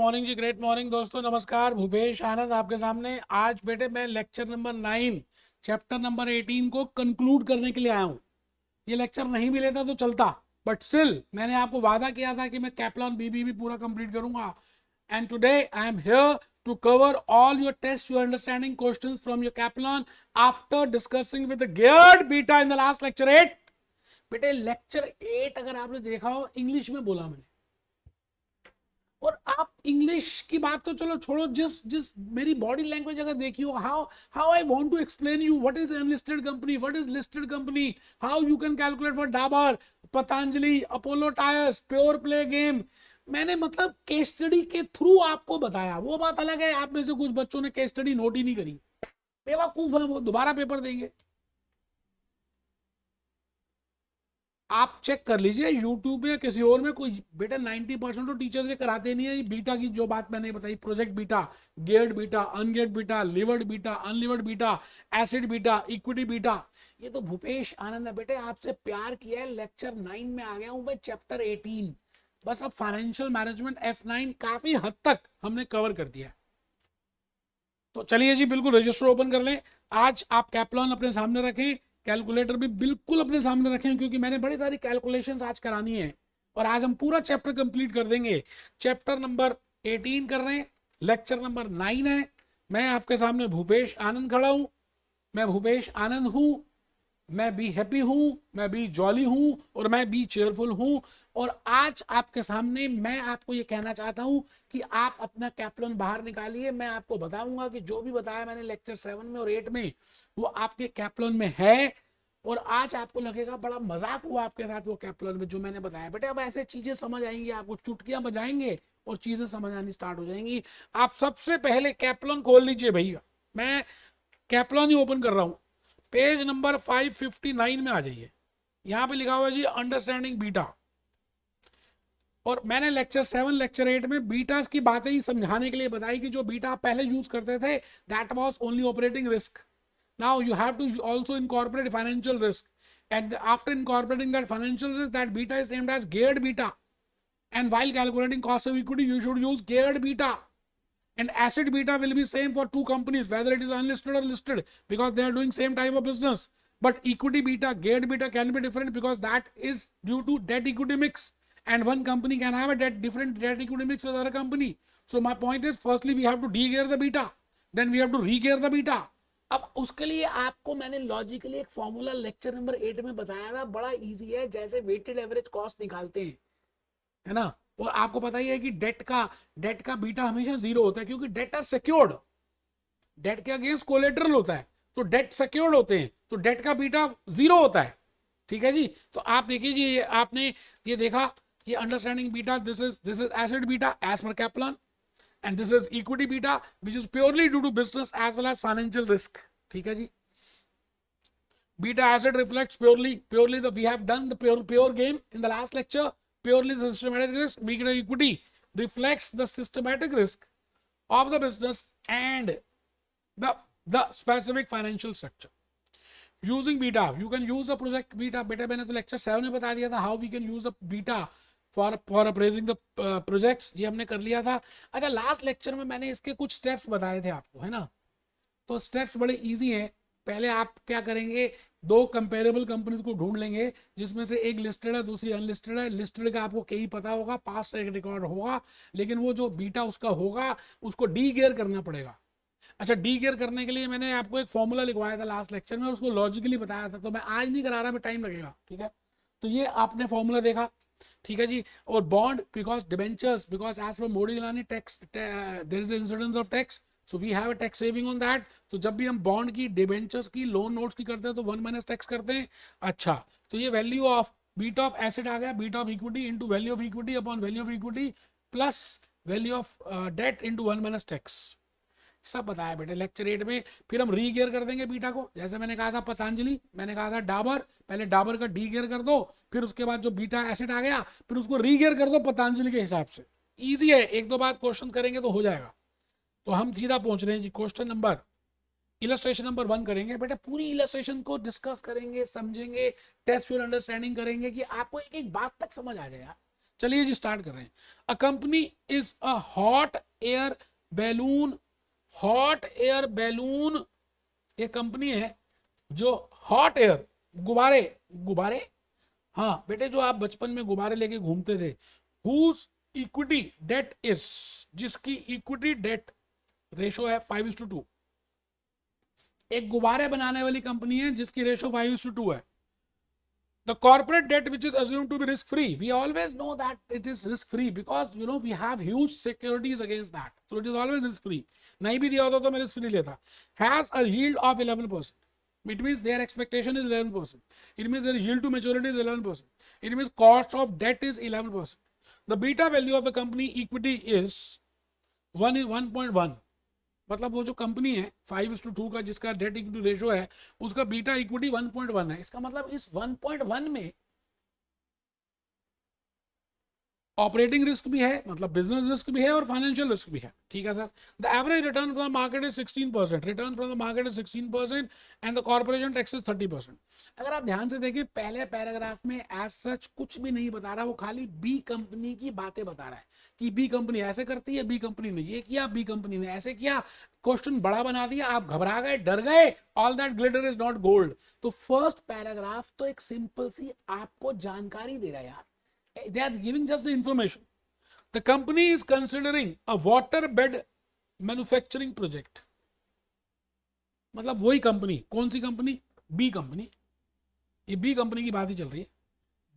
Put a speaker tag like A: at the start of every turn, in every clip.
A: Morning जी, great morning दोस्तों। नमस्कार, भूपेश आनंद आपके सामने। आज बेटे मैं लेक्चर नंबर 9 चैप्टर नंबर 18 को कंक्लूड करने के लिए आया हूँ। ये लेक्चर नहीं भी लेता तो चलता, बट स्टिल मैंने आपको वादा किया था कि मैं कैप्लॉन बीबी भी पूरा कंप्लीट करूंगा। And today I am here to cover all your test your understanding questions from your Kaplan after discussing with the geared beta in the last lecture 8। बेटे लेक्चर 8 अगर आपने देखा हो, इंग्लिश में बोला मैंने। और आप इंग्लिश की बात तो चलो छोड़ो, जिस जिस मेरी बॉडी लैंग्वेज अगर देखी हो, how how I want to explain you what is unlisted company, what is listed company, how you can calculate for Dabur, Patanjali, Apollo tyres, pure play game. मैंने मतलब केस स्टडी के थ्रू आपको बताया। वो बात अलग है, आप में से कुछ बच्चों ने केस स्टडी नोट ही नहीं करी, बेवकूफ है, वो दोबारा पेपर देंगे। आप चेक कर लीजिए यूट्यूब में किसी और में, कोई बेटा 90% तो टीचर्स ये कराते नहीं है। ये बीटा की जो बात मैंने बताई, project beta, geared beta, ungeared beta, levered beta, unlevered beta, asset beta, equity beta, ये तो भूपेश आनंद है। बेटे आपसे प्यार किया है, लेक्चर 9 में आ गया हूं मैं, चैप्टर 18। बस अब फाइनेंशियल मैनेजमेंट F9 काफी हद तक हमने कवर कर दिया। तो चलिए जी, बिल्कुल रजिस्टर ओपन कर लें। आज आप कैप्लॉन अपने सामने रखें, कैलकुलेटर भी बिल्कुल अपने सामने रखें, क्योंकि मैंने बड़ी सारी कैलकुलेशंस आज करानी है और आज हम पूरा चैप्टर कंप्लीट कर देंगे। चैप्टर नंबर 18 कर रहे हैं, लेक्चर नंबर 9 है। मैं आपके सामने भूपेश आनंद खड़ा हूं। मैं भूपेश आनंद हूं, मैं बी हैप्पी हूं, मैं बी जॉली हूं और मैं बी चेयरफुल हूं। और आज आपके सामने मैं आपको ये कहना चाहता हूं कि आप अपना कैप्लन बाहर निकालिए। मैं आपको बताऊंगा कि जो भी बताया मैंने लेक्चर 7 में और 8 में, वो आपके कैप्लन में है। और आज आपको लगेगा बड़ा मजाक हुआ आपके साथ वो कैप्लन में जो मैंने बताया। बेटे अब ऐसे चीजें समझ आएंगी, आपको चुटकियां बजाएंगे और चीजें समझ आनी स्टार्ट हो जाएंगी। आप सबसे पहले कैप्लन खोल लीजिए भैया। मैं कैप्लन ही ओपन कर रहा हूं, पेज नंबर 559 में आ जाइए। यहां पे लिखा हुआ है जी अंडरस्टैंडिंग बीटा। और मैंने लेक्चर 7 लेक्चर 8 में बीटास की बातें ही समझाने के लिए बताई कि जो बीटा पहले यूज करते थे, that was only operating risk. Now you have to also incorporate financial risk, and after incorporating that financial risk, that beta is named as geared beta, and while calculating cost of equity you should use geared beta. And acid beta will be same for two companies whether it is unlisted or listed, because they are doing same type of business. But equity beta, geared beta can be different because that is due to debt equity mix, and one company can have a different debt equity mix with other company. So my point is, firstly we have to de-gear the beta, then we have to re-gear the beta. अब उसके लिए आपको मैंने logically एक formula lecture number 8 में बताया था, बड़ा इजी है, जैसे वेटेड एवरेज कॉस्ट निकालते हैं, है ना। और आपको पता ही है कि डेट का बीटा हमेशा 0 होता है, क्योंकि डेट आर सिक्योर्ड, डेट के अगेंस्ट कोलेटरल होता है, तो डेट सिक्योर्ड होते हैं, तो डेट का बीटा 0 होता है। ठीक है जी। तो आप देखिए जी, आपने ये देखा, ये understanding beta, this is asset beta as per Kaplan, and this is equity beta which is purely due to business as well as financial risk. ठीक है जी। Beta asset reflects purely the we have done the pure game in the last lecture. Purely the systematic risk. Beta equity reflects the systematic risk of the business and the specific financial structure. Using beta, you can use a project beta. Beta मैंने तो lecture 7 में बता दिया था how we can use a beta for appraising the projects. ये हमने कर लिया था। अच्छा, लास्ट लेक्चर में मैंने इसके कुछ स्टेप्स बताए थे आपको, है ना। तो स्टेप्स बड़े इजी हैं। पहले आप क्या करेंगे, दो कंपेरेबल कंपनीज को ढूंढ लेंगे, जिसमें से एक लिस्टेड है दूसरी अनलिस्टेड है। लिस्टेड का आपको कहीं पता होगा, पास्ट एक रिकॉर्ड होगा, लेकिन वो जो बीटा उसका होगा उसको डी गेयर करना पड़ेगा। अच्छा, डी गेयर करने के लिए मैंने आपको एक फॉर्मूला लिखवाया था लास्ट लेक्चर में, उसको लॉजिकली बताया था, तो मैं आज नहीं करा रहा, टाइम लगेगा। ठीक है, तो ये आपने फॉर्मूला देखा। ठीक है जी। और bond because debentures, because as per Modigliani tax, there is incidence of tax, so we have a tax saving on that. तो जब भी हम बॉन्ड की, डिबेंचर्स की, लोन नोट्स की करते हैं तो 1 माइनस टैक्स करते हैं। अच्छा, तो ये value of beta of asset आ गया, beta of equity into value of equity upon value of equity plus value of debt into 1 minus tax. सब बताया बेटे लेक्चर 8 में। फिर हम री गेयर कर देंगे बीटा को, जैसे मैंने कहा था पतंजलि, मैंने कहा था डाबर, पहले डाबर का डी गेयर कर दो, फिर उसके बाद जो बीटा एसिड आ गया फिर उसको री गेयर कर दो पतंजलि के हिसाब से। इजी है, एक दो बार क्वेश्चन करेंगे तो हो जाएगा। तो हम सीधा पहुंच रहे हैं जी क्वेश्चन नंबर, इलस्ट्रेशन नंबर 1 करेंगे। बेटा पूरी इलस्ट्रेशन को डिस्कस करेंगे, समझेंगे, टेस्ट योर अंडरस्टैंडिंग करेंगे कि आपको एक एक बात तक समझ आ जाए। चलिए जी स्टार्ट कर रहे हैं। A company is a hot air balloon. Hot air balloon ये कंपनी है जो हॉट एयर, गुब्बारे, गुब्बारे, हाँ बेटे जो आप बचपन में गुब्बारे लेके घूमते थे, हुज इक्विटी डेट इज, जिसकी इक्विटी डेट रेशो है 5:2। एक गुब्बारे बनाने वाली कंपनी है जिसकी रेशो 5:2 है। The corporate debt which is assumed to be risk free, we always know that it is risk free because we have huge securities against that, so it is always risk free. नहीं भी दिया होता तो मैं risk free लेता. Has a yield of 11%. It means their expectation is 11%. It means their yield to maturity is 11%. It means cost of debt is 11%. The beta value of the company equity is 1.1. मतलब वो जो company है 5:2 का जिसका debt equity ratio है, उसका beta equity 1.1 है। इसका मतलब इस 1.1 में ऑपरेटिंग रिस्क भी है, मतलब बिजनेस रिस्क भी है और फाइनेंशियल रिस्क भी है। ठीक है sir. The average return from market is 16%। Return from the market is 16% and the corporation tax is 30%। अगर आप ध्यान से देखें पहले पैराग्राफ में एज सच कुछ भी नहीं बता रहा, वो खाली बी कंपनी की बातें बता रहा है कि बी कंपनी ऐसे करती है, बी कंपनी ने ये किया, बी कंपनी ने ऐसे किया, क्वेश्चन बड़ा बना दिया, आप घबरा गए, डर गए, all that glitter is not gold. तो फर्स्ट पैराग्राफ तो एक सिंपल सी आपको जानकारी दे रहा है यार, they are giving just the information. The company is considering a water bed manufacturing project. मतलब वही कंपनी, कौन सी कंपनी? B company. ये बी कंपनी की बात ही चल रही है।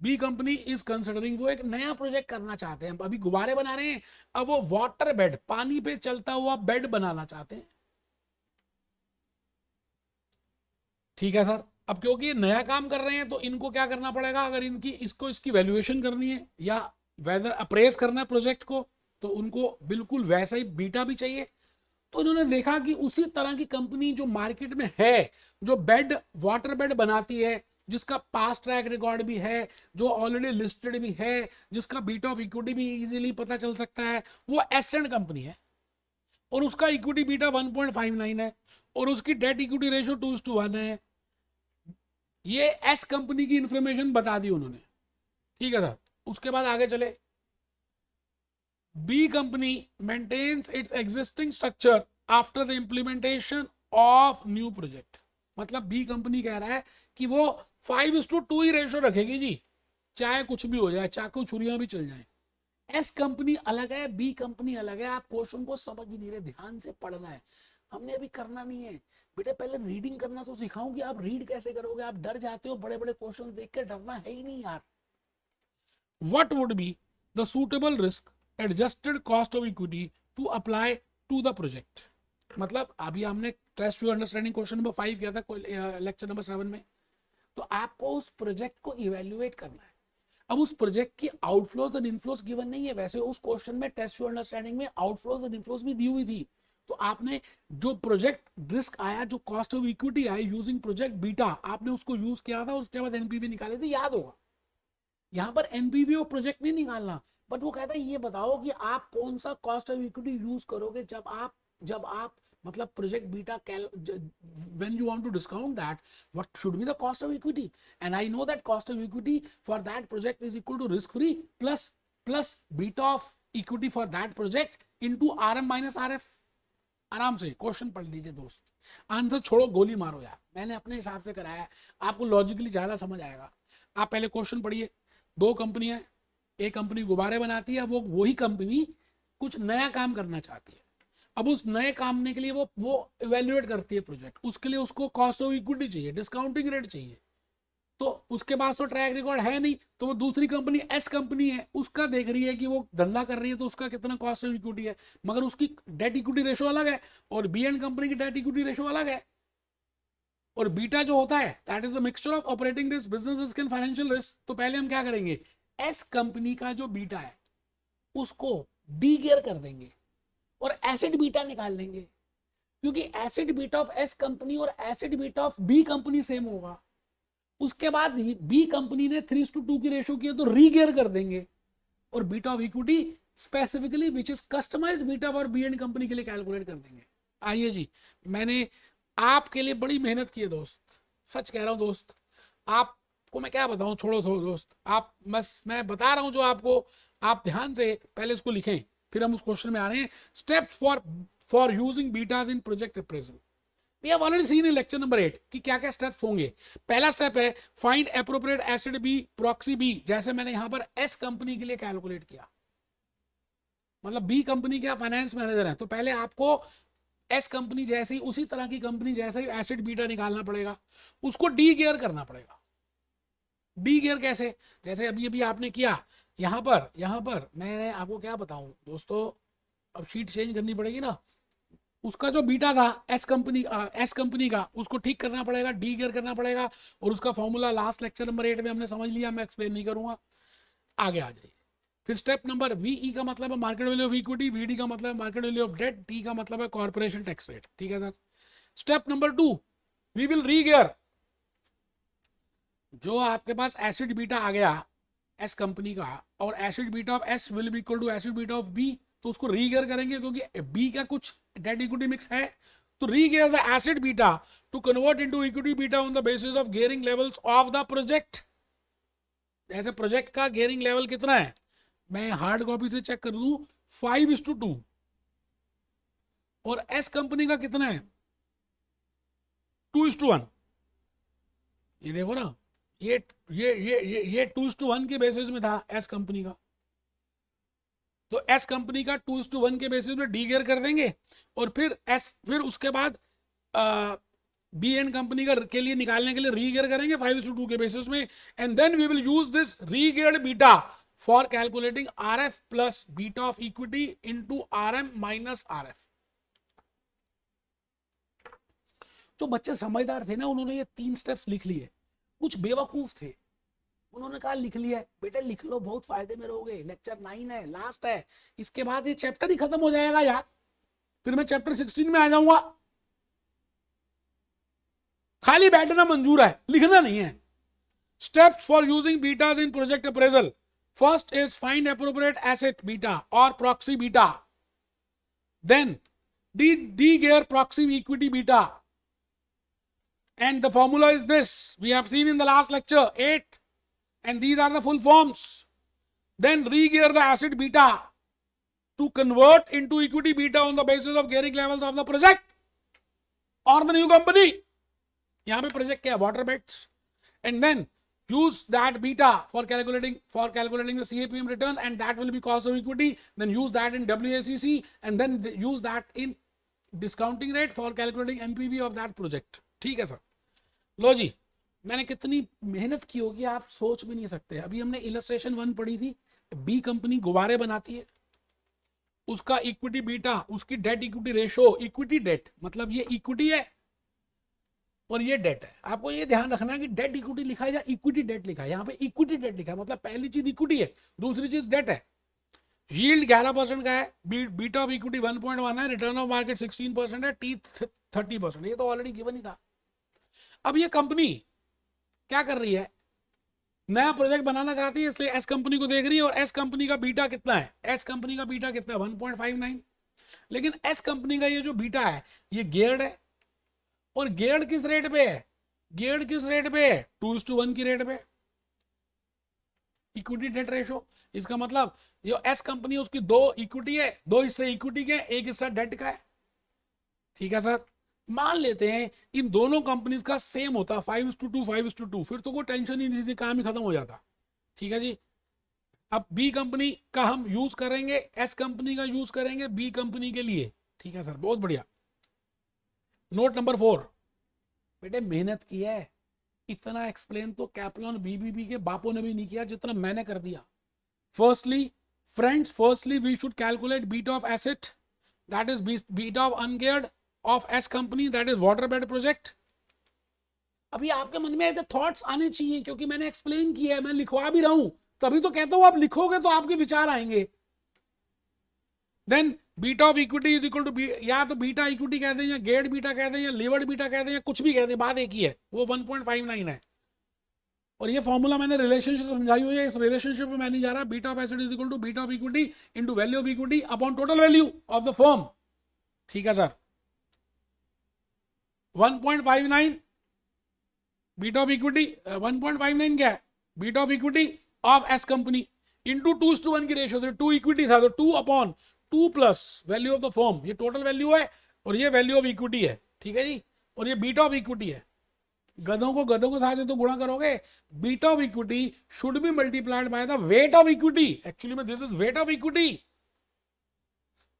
A: बी कंपनी इज कंसिडरिंग, वो एक नया प्रोजेक्ट करना चाहते हैं। अभी गुब्बारे बना रहे हैं, अब वो वाटर बेड, पानी पे चलता हुआ बेड बनाना चाहते हैं। ठीक है सर। अब क्योंकि ये नया काम कर रहे हैं तो इनको क्या करना पड़ेगा, अगर इनकी इसकी वैल्यूएशन करनी है या वेदर अप्रेस करना है प्रोजेक्ट को, तो उनको बिल्कुल वैसा ही बीटा भी चाहिए। तो उन्होंने देखा कि उसी तरह की कंपनी जो मार्केट में है, जो बेड, वाटर बेड बनाती है, जिसका पास्ट ट्रैक रिकॉर्ड भी है, जो ऑलरेडी लिस्टेड भी है, जिसका बीटा ऑफ इक्विटी भी इजीली पता चल सकता है, वो एसेंट कंपनी है और उसका इक्विटी बीटा 1.59 है और उसकी डेट इक्विटी रेशियो 2:1 है। ये एस कंपनी की इंफॉर्मेशन बता दी उन्होंने। ठीक है सर। उसके बाद आगे चले। B company maintains its existing structure after the implementation of new project. मतलब बी कंपनी कह रहा है कि वो 5:2 ही रेशो रखेगी जी, चाहे कुछ भी हो जाए, चाकू छुरियां भी चल जाए। एस कंपनी अलग है, बी कंपनी अलग है। आप क्वेश्चन को समझ ही नहीं रहे, ध्यान से पढ़ना है। हमने अभी करना नहीं है बेटे, पहले रीडिंग करना तो सिखाऊंगी। आप रीड कैसे करोगे? आप डर जाते हो बड़े बड़े क्वेश्चन देख के, डरना है ही नहीं यार। What would be the suitable risk adjusted cost of equity to apply to the project. मतलब अभी हमने test your understanding question number 5 किया था लेक्चर नंबर 7 में। तो आपको उस प्रोजेक्ट को इवेल्युएट करना है। अब उस प्रोजेक्ट की आउटफ्लोज एंड इनफ्लोज गिवन नहीं है। वैसे उस क्वेश्चन में टेस्ट योर अंडरस्टैंडिंग में आउटफ्लोज एंड इनफ्लोज भी दी हुई थी। तो आपने जो प्रोजेक्ट रिस्क आया, जो cost of equity I using project beta, आपने उसको यूज किया था। उसके बाद एनपीवी निकाले थे, याद होगा। यहां पर एनपीवी और प्रोजेक्ट नहीं निकालना, बट वो कहता है ये बताओ कि आप कौन सा कॉस्ट ऑफ इक्विटी यूज करोगे जब आप मतलब project beta when you want to discount that, what should be the cost of equity? And I know that cost of equity for that project is equal to risk free plus beta of equity for that project into RM minus RF. आराम से question पढ़ लीजिए दोस्त, answer छोड़ो, गोली मारो यार। मैंने अपने हिसाब से कराया, आपको लॉजिकली ज्यादा समझ आएगा। आप पहले क्वेश्चन पढ़िए। दो कंपनियां, एक कंपनी गुब्बारे बनाती है, वो वही कंपनी कुछ नया काम करना चाहती है। अब उस नए काम के लिए वो इवेल्युएट करती है प्रोजेक्ट। उसके लिए उसको कॉस्ट ऑफ इक्विटी चाहिए, डिस्काउंटिंग रेट चाहिए। तो उसके पास तो ट्रैक रिकॉर्ड है नहीं, तो वो दूसरी कंपनी एस कंपनी है, उसका देख रही है कि वो धंधा कर रही है तो उसका कितना कॉस्ट ऑफ इक्विटी है, मगर उसकी डेट इक्विटी रेशो अलग है और बी एंड कंपनी की डेट इक्विटी रेशो अलग है। और बीटा जो होता है that is the mixture of operating risk, business risk and financial risk. तो पहले हम क्या करेंगे, एस कंपनी का जो बीटा है उसको डी गियर कर देंगे और एसिड बीटा निकाल लेंगे, क्योंकि asset beta of S company और asset beta of B company same होगा। उसके बाद बी कंपनी ने 3:2 की रेशो की है तो रीगियर कर देंगे और beta of equity specifically which is customised beta for B and company के लिए कैलकुलेट कर देंगे। आइए जी, मैंने आपके लिए बड़ी मेहनत की है दोस्त, सच कह रहा हूं दोस्त। आपको मैं क्या बताऊं, छोड़ो दोस्त, आप बस मैं बता रहा हूं जो आपको आप ध्यान से पहले इसको लिखें, फिर हम उस क्वेश्चन में आ रहे हैं। Steps for using betas in project appraisal. We have already seen in lecture number 8 कि क्या क्या स्टेप्स होंगे। पहला स्टेप है find appropriate asset B proxy B, जैसे मैंने यहां पर एस कंपनी के लिए कैलकुलेट किया, मतलब बी कंपनी के फाइनेंस मैनेजर हैं, तो पहले आपको एस कंपनी जैसी, उसी तरह की कंपनी जैसा ही एसिड बीटा निकालना पड़ेगा, उसको डी गियर करना पड़ेगा। डी गियर कैसे, जैसे अभी अभी आपने किया यहां पर मैंने आपको क्या बताऊं दोस्तों, अब शीट चेंज करनी पड़ेगी ना, उसका जो बीटा था एस कंपनी का, उसको ठीक करना पड़ेगा, डी गियर करना पड़ेगा, और उसका फॉर्मूला लास्ट लेक्चर नंबर 8 में हमने समझ लिया, मैं एक्सप्लेन नहीं करूंगा, आगे आ जाइए। फिर स्टेप नंबर वीई का मतलब है market value of equity, VD का मतलब है market value of debt, T का मतलब है कॉर्पोरेशन टैक्स रेट, ठीक है sir. Step number 2 we will regear, जो आपके पास एसिड बीटा आ गया एस कंपनी का, और asset beta of S will be equal to asset beta of B, तो उसको रीगियर करेंगे क्योंकि बी का कुछ डेट इक्विटी मिक्स है, तो regear the asset beta to convert into equity beta on the basis of gearing levels of the project. ऐसे project का गियरिंग लेवल कितना है, मैं हार्ड कॉपी से चेक कर लूं 5:2, और एस कंपनी का कितना है 2:1। ये देखो ना, ये 2:1 के बेसिस में था एस कंपनी का, तो एस कंपनी का 2:1 के बेसिस में डी गियर कर देंगे, और फिर उसके बाद बी एंड कंपनी का के लिए निकालने के लिए री गियर करेंगे 5:2 के बेसिस में, and then we will use this regeared beta for calculating RF plus beta of equity into RM minus RF. जो बच्चे समझदार थे ना, उन्होंने ये 3 स्टेप्स लिख लिए। कुछ बेवकूफ थे, उन्होंने कहा लिख लिया है, बेटे लिख लो, बहुत फायदे में रहोगे, लेक्चर 9 है, लास्ट है, इसके बाद ये चैप्टर ही खत्म हो जाएगा यार, फिर मैं चैप्टर 16 में आ जाऊंगा। खाली बैठना मंजूर है, लिखना नहीं है। Steps for using betas in project appraisal, first is find appropriate asset beta और proxy beta, then degear proxy equity beta, and the formula is this, we have seen in the last lecture 8, and these are the full forms. Then re-gear the asset beta to convert into equity beta on the basis of gearing levels of the project or the new company. यहाँ पे project क्या है, water beds, and then use that beta for calculating the CAPM return, and that will be cost of equity, then use that in WACC, and then use that in discounting rate for calculating NPV of that project। ठीक है sir. लो जी, मैंने कितनी मेहनत की होगी आप सोच भी नहीं सकते। अभी हमने इलस्ट्रेशन 1 पढ़ी थी, बी कंपनी गुब्बारे बनाती है, उसका इक्विटी बीटा, उसकी debt equity ratio, equity debt मतलब ये इक्विटी है और ये डेट है। आपको ये ध्यान रखना है कि डेट इक्विटी लिखा है या इक्विटी डेट लिखा है, यहाँ पे इक्विटी डेट लिखा है, मतलब पहली चीज इक्विटी है, दूसरी चीज डेट है। यील्ड 11% का है, बीटा ऑफ इक्विटी 1.1 है, रिटर्न ऑफ मार्केट 16% है, टी 30%, ये तो ऑलरेडी गिवन ही था। अब ये कंपनी क्या कर रही है, नया प्रोजेक्ट बनाना चाहती है, इसलिए एस कंपनी को देख रही है, और एस कंपनी का बीटा कितना है, एस कंपनी का बीटा कितना है 1.59, लेकिन एस कंपनी का ये जो बीटा है ये गियर्ड है, और गियर्ड किस रेट पे है, गियर्ड किस रेट पे है 2:1 की रेट पे, इक्विटी डेट रेशो। इसका मतलब ये एस कंपनी उसकी 2 इक्विटी है, 2 हिस्से इक्विटी के, 1 हिस्सा डेट का है। ठीक है सर, मान लेते हैं इन दोनों कंपनीज का सेम होता 5:2 5:2, फिर तो कोई टेंशन ही नहीं थी, काम ही खत्म हो जाता। ठीक है जी, अब बी कंपनी का हम यूज करेंगे, एस कंपनी का यूज करेंगे बी कंपनी के लिए। ठीक है सर, बहुत बढ़िया। नोट नंबर 4, बेटे मेहनत की है, इतना एक्सप्लेन तो कैप्लॉन बीबीबी के बापों ने भी नहीं किया जितना मैंने कर दिया। Firstly we should calculate beta of asset, that is beta of ungeared of S company, that is water bed project. अभी आपके मन में ऐसे थॉट्स आने चाहिए, क्योंकि मैंने एक्सप्लेन किया है, मैं लिखवा भी रहा हूं, तभी तो कहता हूं आप लिखोगे तो आपके विचार आएंगे। Then beta of equity is equal to, या तो बीटा इक्विटी कह दें, या गेड बीटा कह दें, या लीवर्ड बीटा कह दें, या कुछ भी कह दें, बात एक ही है, वो 1.59 है। और ये फॉर्मूला मैंने रिलेशनशिप समझाई हुई है, इस रिलेशनशिप में मैं नहीं जा रहा। Beta of asset is equal to beta of equity into value of equity upon total value of the firm. ठीक है सर, 1.59 बीटा ऑफ इक्विटी, 1.59 क्या है, beta of equity of S company into 2:1 की रेशियो थी, 2 equity था तो 2 upon 2 plus value of the firm, ये total value है और ये वैल्यू ऑफ इक्विटी है, ठीक है जी, और ये बीटा ऑफ इक्विटी है। गधों को साथ तो गुणा करोगे, beta of equity should be multiplied by the weight of equity, actually में this is weight of equity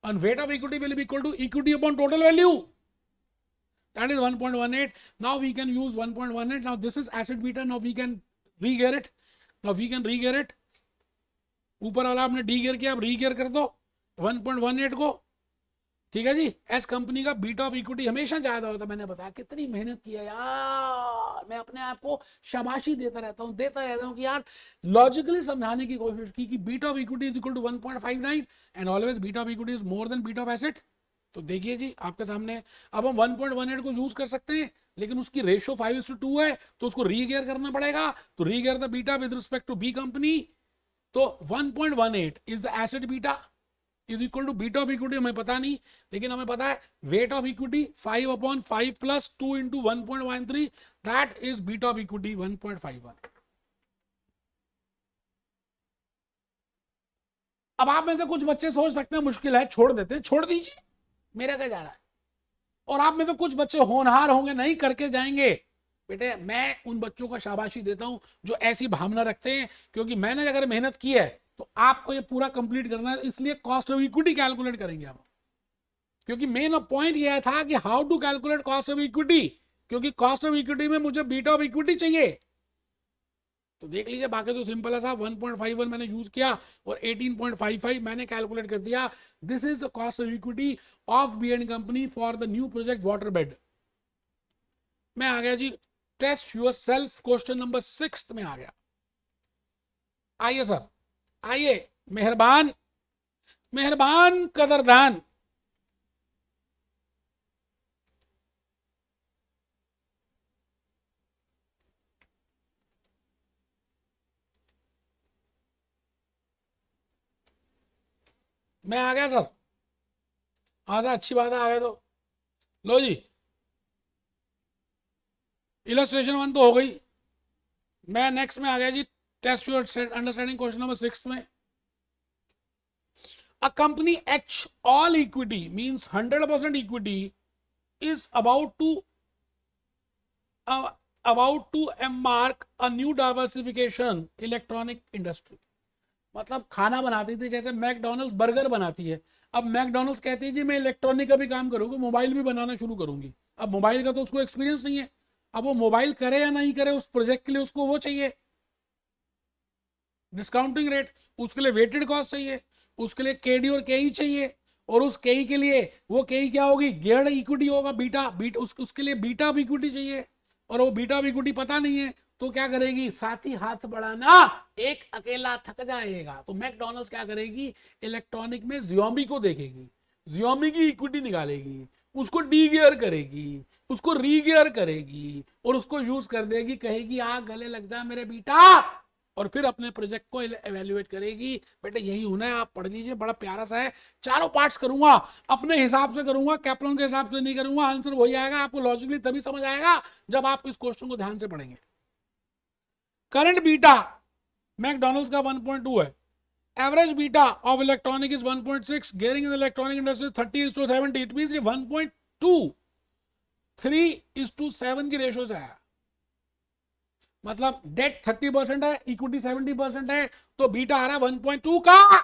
A: and weight of equity will be equal to equity upon total value, that is 1.18. Now we can use 1.18. Now this is asset beta. Now we can re-gear it. ऊपर वाला आपने D gear किया, अब री-गियर कर दो 1.18 को, ठीक है जी। एस कंपनी का बीटा ऑफ इक्विटी हमेशा ज्यादा होता है, मैंने बताया कितनी मेहनत की है यार, मैं अपने आप को शाबाशी देता रहता हूं कि यार लॉजिकली समझाने की कोशिश की कि beta of equity is equal to 1.59 and always beta of equity is more than beta of asset. तो देखिए जी आपके सामने, अब हम 1.18 को यूज कर सकते हैं, लेकिन उसकी रेशियो 5:2 है तो उसको रीगेयर करना पड़ेगा, तो regear the beta with respect to B company, तो 1.18 is the asset beta is equal to beta of equity, हमें पता नहीं, लेकिन हमें पता है weight of equity 5/5 plus 2 into 1.13, that is beta of equity 1.51। अब आप में से कुछ बच्चे सोच सकते हैं मुश्किल है, छोड़ देते हैं, छोड़ दीजिए, मेरा क्या जा रहा है। और आप में से कुछ बच्चे होनहार होंगे, नहीं करके जाएंगे, बेटे मैं उन बच्चों को शाबाशी देता हूं जो ऐसी भावना रखते हैं, क्योंकि मैंने अगर मेहनत की है तो आपको ये पूरा कंप्लीट करना है, इसलिए कॉस्ट ऑफ इक्विटी कैलकुलेट करेंगे आप, क्योंकि मेन पॉइंट यह था कि how to calculate cost of equity, क्योंकि कॉस्ट ऑफ इक्विटी में मुझे बीटा ऑफ इक्विटी चाहिए। तो देख लीजिए, बाकी तो सिंपल है साहब, 1.51 मैंने यूज किया और 18.55 मैंने कैलकुलेट कर दिया। This is the cost of equity of B and company for the new project water bed. मैं आ गया जी test yourself, question number 6 में आ गया। आइए सर, आइए, मेहरबान कदरदान, मैं आ गया सर, हाँ अच्छी बात है, आ गए तो लो जी, इलस्ट्रेशन 1 तो हो गई, मैं नेक्स्ट में आ गया जी test your understanding, question number 6 में। A company H all equity means 100% equity is about to embark a new diversification electronic industry। मतलब खाना बनाती थी, जैसे मैकडॉनल्ड्स बर्गर बनाती है, अब मैकडॉनल्ड्स कहती है जी मैं इलेक्ट्रॉनिक का भी काम करूंगी, मोबाइल भी बनाना शुरू करूंगी। अब मोबाइल का तो उसको एक्सपीरियंस नहीं है, अब वो मोबाइल करे या नहीं करे उस प्रोजेक्ट के लिए उसको वो चाहिए डिस्काउंटिंग रेट, उसके लिए वेटेड कॉस्ट चाहिए, उसके लिए केडी और केई चाहिए, और उस केई के लिए वो केई क्या होगी, गियर्ड इक्विटी होगा, बीटा उसके लिए बीटा ऑफ इक्विटी चाहिए, और वो बीटा ऑफ इक्विटी पता नहीं है तो क्या करेगी, साथी हाथ बढ़ाना, एक अकेला थक जाएगा। तो मैकडॉनल्ड्स क्या करेगी, इलेक्ट्रॉनिक में जियोमी को देखेगी, जियोमी की इक्विटी निकालेगी, उसको डी गियर करेगी, उसको री गियर करेगी और उसको यूज कर देगी, कहेगी आ गले लग जा मेरे बेटा, और फिर अपने प्रोजेक्ट को एवेल्युएट करेगी। बेटे यही होना है, आप पढ़ लीजिए, बड़ा प्यारा सा है, चारों पार्ट्स करूंगा, अपने हिसाब से करूंगा, कैप्लन के हिसाब से नहीं करूंगा, आंसर वही आएगा, आपको लॉजिकली तभी समझ आएगा जब आप इस क्वेश्चन को ध्यान से पढ़ेंगे। करंट बीटा मैकडॉनल्ड्स का 1.2 है, average beta of electronic is 1.6, gearing in electronic industry 30:70, it means ये 1.2 3:7 की रेशियो से आया, मतलब डेट 30% है, इक्विटी 70% है, तो बीटा आ रहा है 1.2 का।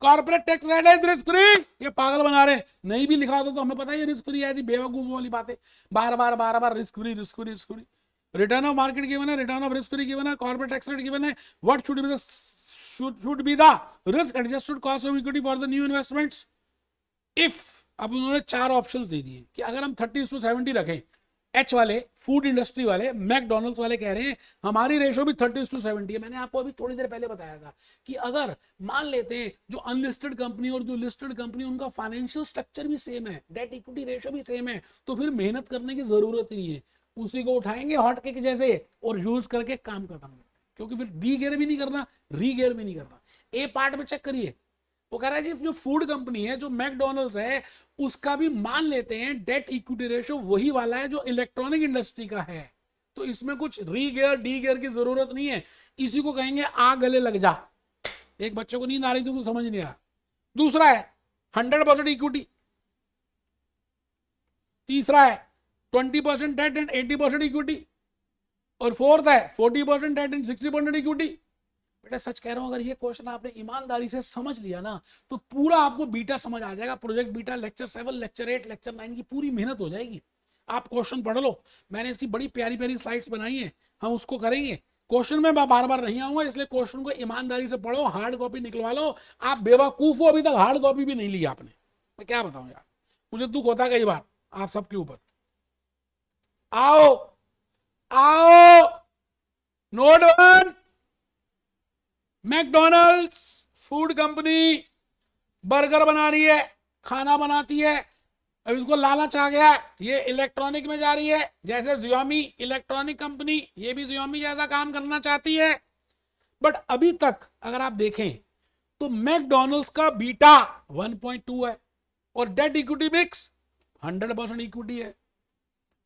A: कॉर्पोरेट टैक्स रेट है रिस्क फ्री, ये पागल बना रहे हैं, नहीं भी लिखा तो हमें पता है ये रिस्क फ्री है जी, बेवकूफ वाली बातें, बार बार risk free. Return of market given है, return of risk free given है, कॉर्पोरेट टैक्स रेट गिवन है, what should be the risk adjusted cost of equity for the new investments if. अब उन्होंने 4 ऑप्शंस दे दिए कि अगर हम 30:70 रखें, एच वाले फूड इंडस्ट्री वाले मैकडॉनल्ड्स वाले कह रहे हैं हमारी रेशो भी 30:70 है। मैंने आपको अभी थोड़ी देर पहले बताया था कि अगर मान लेते हैं जो अनलिस्टेड कंपनी और जो लिस्टेड कंपनी उनका फाइनेंशियल स्ट्रक्चर भी सेम है, डेट इक्विटी रेशो भी सेम है, तो फिर मेहनत करने की जरूरत नहीं है, उसी को उठाएंगे हॉट केक जैसे और यूज करके काम खत्म करते हैं, क्योंकि फिर डी गेयर भी नहीं करना, री गेयर भी नहीं करना। ए पार्ट में चेक करिए, वो कह रहा है जी जो फूड कंपनी है, जो मैकडॉनल्ड्स है, उसका भी मान लेते हैं डेट इक्विटी रेशियो वही वाला है जो इलेक्ट्रॉनिक इंडस्ट्री का है, तो इसमें कुछ री गियर डी गियर की जरूरत नहीं है, इसी को कहेंगे आ गले लग जा। एक बच्चे को नींद आ रही थी, उसको समझ नहीं आया। दूसरा है 100% इक्विटी। तीसरा है 20% डेट एंड 80% इक्विटी। और फोर्थ है 40% डेट एंड 60% इक्विटी। बेटा सच कह रहा हूं, अगर ये क्वेश्चन आपने ईमानदारी से समझ लिया ना, तो पूरा आपको बीटा समझ आ जाएगा। Project beta lecture 7, lecture 8, lecture 9 की पूरी मेहनत हो जाएगी। आप क्वेश्चन पढ़ लो, मैंने इसकी बड़ी प्यारी प्यारी स्लाइड्स बनाई है, हम उसको करेंगे। क्वेश्चन में मैं बार बार नहीं आऊंगा, इसलिए क्वेश्चन को ईमानदारी से पढ़ो, हार्ड कॉपी निकलवा लो। आप बेवकूफ हो, अभी तक हार्ड कॉपी भी नहीं ली आपने। मैं क्या बताऊं यार, मुझे दुख होता है कई बार आप सबके ऊपर। आओ आओ, note 1, McDonald's food company burger बना रही है, खाना बनाती है। अब इसको लालच आ गया, ये इलेक्ट्रॉनिक में जा रही है। जैसे Xiaomi इलेक्ट्रॉनिक कंपनी, ये भी Xiaomi जैसा काम करना चाहती है। बट अभी तक अगर आप देखें तो मैकडोनल्ड्स का बीटा 1.2 है और डेट इक्विटी मिक्स 100% इक्विटी है।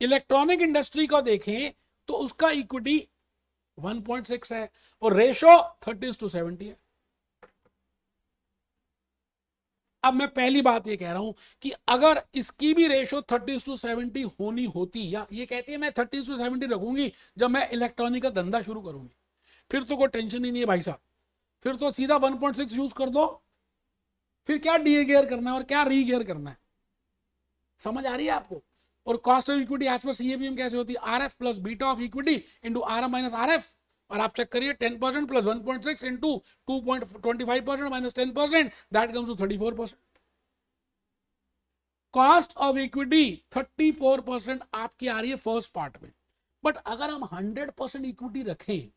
A: इलेक्ट्रॉनिक इंडस्ट्री को देखें तो उसका इक्विटी 1.6 है और रेशो 30:70 है। अब मैं पहली बात ये कह रहा हूं कि अगर इसकी भी रेशो 30:70 होनी होती, या ये कहती है मैं 30:70 रखूंगी जब मैं इलेक्ट्रॉनिक का धंधा शुरू करूंगी, फिर तो कोई टेंशन ही नहीं है भाई साहब, फिर तो सीधा 1.6 यूज कर दो। फिर क्या डी गियर करना है और क्या री गियर करना है, समझ आ रही है आपको। और cost of equity as per CAPM कैसे होती है, RF plus beta of equity into RM minus RF. और आप चेक करिए 10% plus 1.6 into 2.25% minus 10%, that comes to 34%। Cost of equity 34% आपकी आ रही है फर्स्ट पार्ट में। बट अगर हम 100% इक्विटी रखें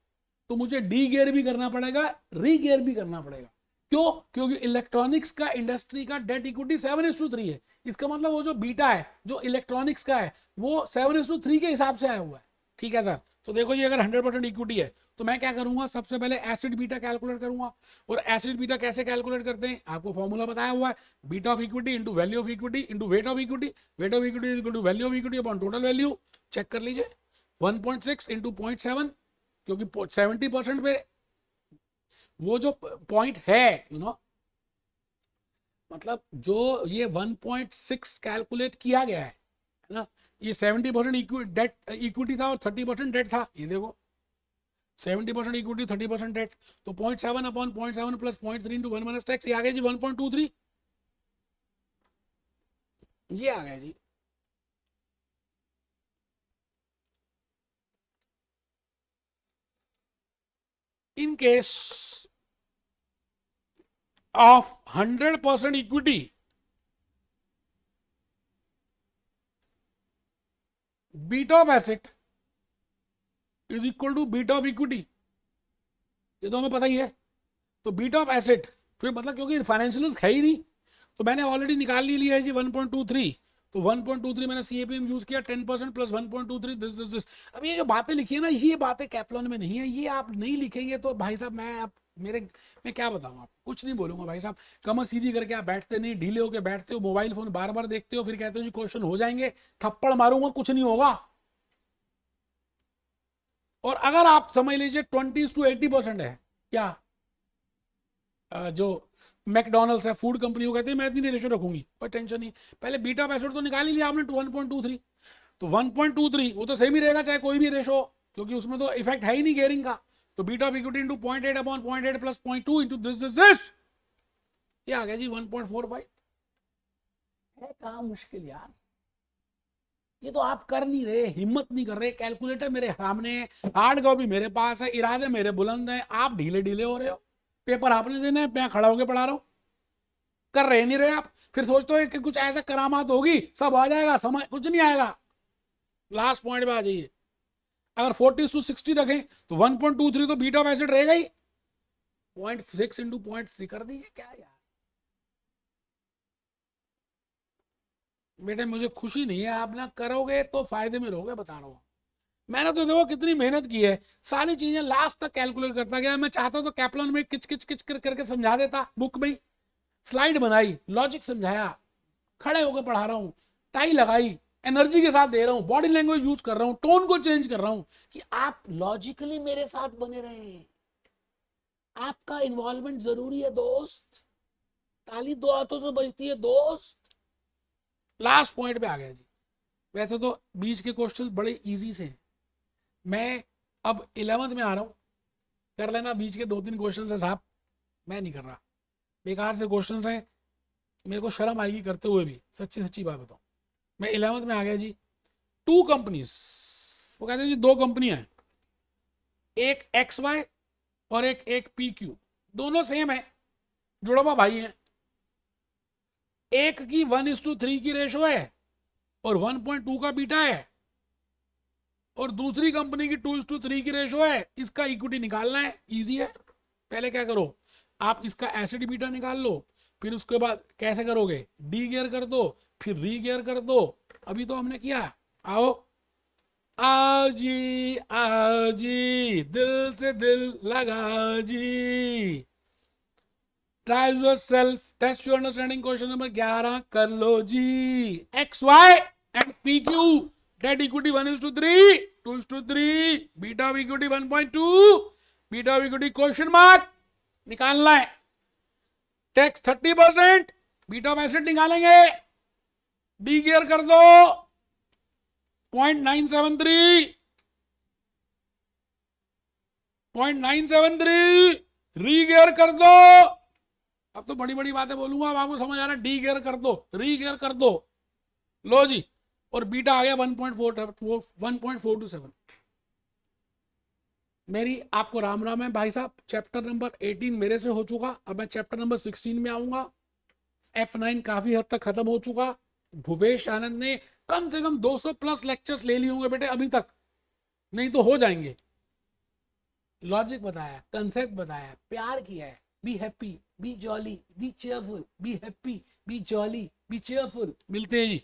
A: तो मुझे डी गियर भी करना पड़ेगा, री गियर भी करना पड़ेगा। क्यों? क्योंकि इलेक्ट्रॉनिक्स का इंडस्ट्री का डेट इक्विटी 7:3 है। इसका मतलब वो जो बीटा है जो इलेक्ट्रॉनिक्स का है वो 7:3 के हिसाब से आया हुआ है। ठीक है सर, तो देखो ये अगर 100% इक्विटी है तो मैं क्या करूंगा, सबसे पहले एसिड बीटा कैलकुलेट करूंगा। और एसिड बीटा कैसे कैलकुलेट करते हैं, आपको फॉर्मूला बताया हुआ है, beta of equity into value of equity into weight of equity. Weight of equity is equal to value of equity upon total value. Check कर लीजिए 1.6 इंटू 0.7, क्योंकि 70% पे वो जो पॉइंट है मतलब जो ये 1.6 कैलकुलेट किया गया है ना, ये 70% डेट इक्विटी था और 30% डेट था। ये देखो 70% इक्विटी 30% डेट, तो 0.7 upon 0.7 plus 0.3 into 1 minus tax, ये आ गया जी 1.23। ये आ गया जी। In case of 100% equity, beta of asset is equal to beta of equity, ये तो हमें पता ही है। तो बीटा ऑफ एसेट फिर मतलब क्योंकि फाइनेंशियल्स है ही नहीं, तो मैंने ऑलरेडी निकाल लिया है जी 1.23। तो 1.23 मैंने सीएपीएम यूज किया, 10% प्लस 1.23 दिस। अब ये जो बातें लिखी है ना, ये बातें कैप्लॉन में नहीं है, ये आप नहीं लिखेंगे तो भाई साहब मैं क्या बताऊं, आप कुछ नहीं बोलूंगा भाई साहब। कमर सीधी करके आप बैठते नहीं, ढीले होकर बैठते हो, मोबाइल फोन बार बार देखते हो, फिर कहते हो जी क्वेश्चन हो जाएंगे, थप्पड़ मारूंगा कुछ नहीं होगा। और अगर आप समझ लीजिए 20-80% है क्या, जो मैकडोनल्ड्स है फूड कंपनी, वो कहते हैं मैं इतनी रेशो रखूंगी, कोई टेंशन नहीं। पहले बीटा ऑफ एसेट तो निकाल ही लिया आपने 1.23, तो 1.23 वो तो सेम ही रहेगा चाहे कोई भी रेशो, क्योंकि उसमें तो इफेक्ट है ही नहीं गेयरिंग का। तो beta of equity into 0.8 upon 0.8 plus 0.2 into this, ये आ गया जी 1.45। है काम मुश्किल यार, ये तो आप कर नहीं रहे, हिम्मत नहीं कर रहे। कैलकुलेटर मेरे सामने है, हार्ड कॉपी मेरे पास है, इरादे मेरे बुलंद हैं, आप ढीले ढीले हो रहे हो। पेपर आपने देने हैं, मैं खड़ा होकर पढ़ा रहा हूं, कर रहे नहीं रहे आप। फिर सोचते हो कि कुछ ऐसा करामात होगी सब आ जाएगा, समझ कुछ नहीं आएगा। लास्ट पॉइंट पे आ जाइए, अगर 40:60 रखें तो 1.23 तो बीटा ऑफ एसिड रहेगा ही, 0.6 इंटू 0.6 कर दीजिए, क्या यार। बेटे मुझे खुशी नहीं है, आप ना करोगे तो फायदे में रहोगे, बता रहा हूं। मैंने तो देखो कितनी मेहनत की है, सारी चीजें लास्ट तक कैलकुलेट करता गया। मैं चाहता तो कैप्लॉन में किच किच किच करके समझा देता, बुक में स्लाइड बनाई, लॉजिक समझाया, खड़े होकर पढ़ा रहा हूं, टाई लगाई, एनर्जी के साथ दे रहा हूं, बॉडी लैंग्वेज यूज कर रहा हूं, टोन को चेंज कर रहा हूं कि आप लॉजिकली मेरे साथ बने रहे। आपका इन्वॉल्वमेंट जरूरी है दोस्त, ताली दो हाथों से बजती है दोस्त। लास्ट पॉइंट पे आ गया जी। वैसे तो बीच के क्वेश्चंस बड़े इजी से हैं, मैं अब 11th में आ रहा हूँ, कर लेना बीच के 2-3 क्वेश्चन है साहब, मैं नहीं कर रहा, बेकार से क्वेश्चन हैं, मेरे को शर्म आएगी करते हुए भी, सच्ची सच्ची बात बताऊँ। मैं 11th में आ गया जी। 2 कंपनीज, वो कहते हैं जी 2 कंपनियां हैं, एक XY और एक PQ, दोनों सेम है, जुड़वा भाई हैं। एक की 1:3 की रेशो है और 1.2 का बीटा है, और दूसरी कंपनी की 2:3 की रेशो है। इसका इक्विटी निकालना है, इजी है। पहले क्या करो, आप इसका एसिड बीटा निकाल लो, फिर उसके बाद कैसे करोगे, डी गियर कर दो, फिर री गियर कर दो। अभी तो हमने किया, आओ आओ जी, आओ जी, दिल से दिल लगा जी। Try yourself, test your understanding. Question number 11 कर लो जी। XY and PQ, debt equity 1:3, 2:3, beta of equity 1.2, beta of equity question mark निकालना है। टैक्स 30%, बीटा ऑफ एसेट निकालेंगे, डी गियर कर दो 0.973, 0.973, री गियर कर दो। अब तो बड़ी बड़ी बातें बोलूंगा, अब आपको समझ आ रहा है, डी गियर कर दो, री गियर कर दो, लो जी, और बीटा आ गया 1.427। मेरी आपको राम राम है भाई साहब। चैप्टर नंबर 18 मेरे से हो चुका, अब मैं चैप्टर नंबर 16 में आऊंगा। F9 काफी हद तक खत्म हो चुका। भूपेश आनंद ने कम से कम 200 प्लस लेक्चर्स ले लिए होंगे बेटे अभी तक, नहीं तो हो जाएंगे। लॉजिक बताया, कंसेप्ट बताया, प्यार किया है, be happy, B jolly, B cheerful, be happy, B jolly, B cheerful. मिलते हैं जी।